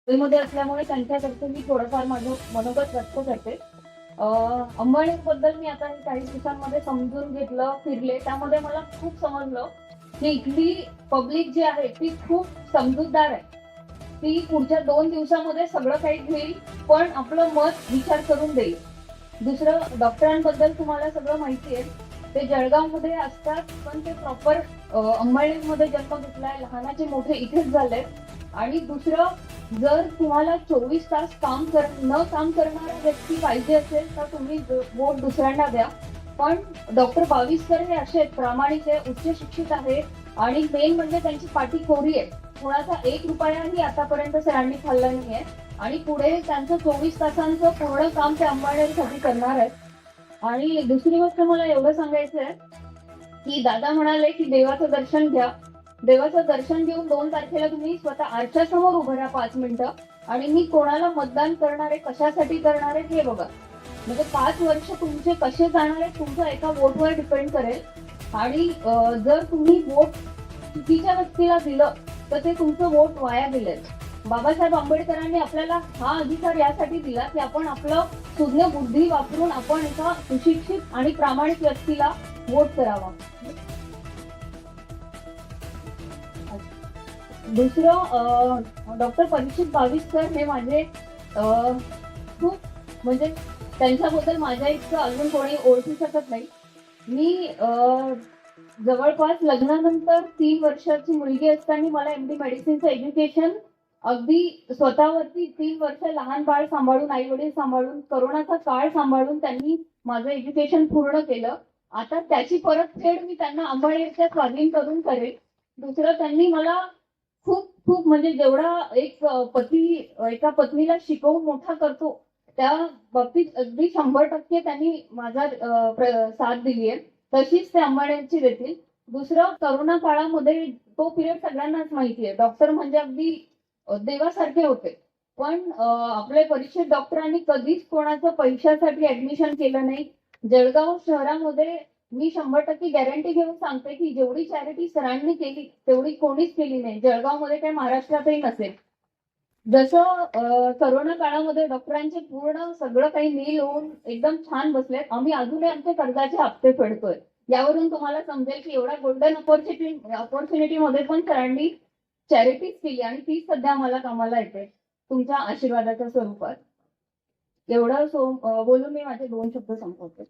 मध्ये असल्यामुळे त्यांच्याकडचं मी थोडंफार माझं मनोगत व्यक्त करते. अंबानीबद्दल मी आता काही दिवसांमध्ये समजून घेतलं, फिरले. त्यामध्ये मला खूप समजलं की इथली पब्लिक जी आहे ती खूप समजूतदार आहे. ती पुढच्या 2 दिवसामध्ये सगळं काही घेईल, पण आपलं मत विचार करून देईल. दुसरं, डॉक्टरांबद्दल तुम्हाला सगळं माहिती आहे. ते जळगावमध्ये असतात, पण ते प्रॉपर अंबानीमध्ये जन्म घेतलाय, लहानाचे मोठे इथेच झाले. आणि दुसरं, जर तुम्हाला 24 तास न काम करणारा व्यक्ती पाहिजे असेल तर तुम्ही वोट दुसऱ्यांना द्या. पण डॉक्टर बाविस्कर हे असे आहेत, प्रामाणिक आहे, उच्च शिक्षित आहे आणि मेन म्हणजे त्यांची पाठी कोरी आहे. कुणाचा 1 रुपयाही आतापर्यंत सरांनी खाल्ला नाहीये आणि पुढे त्यांचं 24 तासांचं पूर्ण काम ते अंबानीसाठी करणार आहेत. आणि दुसरी गोष्ट मला एवढं सांगायचं आहे की दादा म्हणाले की देवाचं दर्शन घ्या. देवाचं दर्शन घेऊन 2 तारखेला तुम्ही स्वतः आरशासमोर उभं राहा 5 मिनिटं आणि मी कोणाला मतदान करणार आहे, कशासाठी करणार आहे हे बघा. म्हणजे 5 वर्ष तुमचे कसे जाणार आहे तुमच्या एका वोटवर डिपेंड करेल. आणि जर तुम्ही वोट चुकीच्या व्यक्तीला दिलं तर ते तुमचं वोट वाया गेलंय. बाबासाहेब आंबेडकरांनी आपल्याला हा अधिकार यासाठी दिला की आपण आपलं सुज्ञ बुद्धी वापरून आपण एका सुशिक्षित आणि प्रामाणिक व्यक्तीला वोट करावा. दुसरं, डॉक्टर परीक्षित बाविस्कर हे माझे खूप म्हणजे त्यांच्याबद्दल माझ्या इतकं अजून कोणी ओळखू शकत नाही. मी जवळपास लग्नानंतर 3 वर्षाची मुलगी असताना मला एमडी मेडिसिनचं एज्युकेशन अगदी स्वतःवरती 3 वर्ष लहान बाळ सांभाळून, आई वडील सांभाळून, करोनाचा काळ सांभाळून त्यांनी माझं एज्युकेशन पूर्ण केलं. आता त्याची परतफेड मी त्यांना अंबानीच्या स्वाधीन करून करेल. दुसरं, त्यांनी मला खूप खूप म्हणजे जेवढा एक पती एका पत्नीला शिकवून मोठा करतो त्या बाबतीत अगदी 100% त्यांनी माझा साथ दिली आहे. तशीच ते अंबाड्यांची देतील. दुसरं, करोना काळामध्ये तो पिरियड सगळ्यांनाच माहिती आहे. डॉक्टर म्हणजे अगदी देवासारखे होते. पण आपले परिचित डॉक्टरांनी कधीच कोणाचं पैशासाठी ऍडमिशन केलं नाही. जळगाव शहरामध्ये मी 100% गॅरंटी घेऊन सांगते की जेवढी चॅरिटी सरांनी केली तेवढी कोणीच केली नाही. जळगावमध्ये काय महाराष्ट्रातही नसेल. जसं करोना काळामध्ये डॉक्टरांचे पूर्ण सगळं काही नील होऊन एकदम छान बसलेत. आम्ही अजूनही आमचे कर्जाचे हप्ते फेडतोय. यावरून तुम्हाला समजेल की एवढ्या गोल्डन ऑपॉर्च्युनिटी मध्ये पण सरांनी चॅरिटीज केली आणि ती सध्या मला कामाला येते तुमच्या आशीर्वादाच्या स्वरूपात. एवढं बोलून मी माझे 2 शब्द संपवते.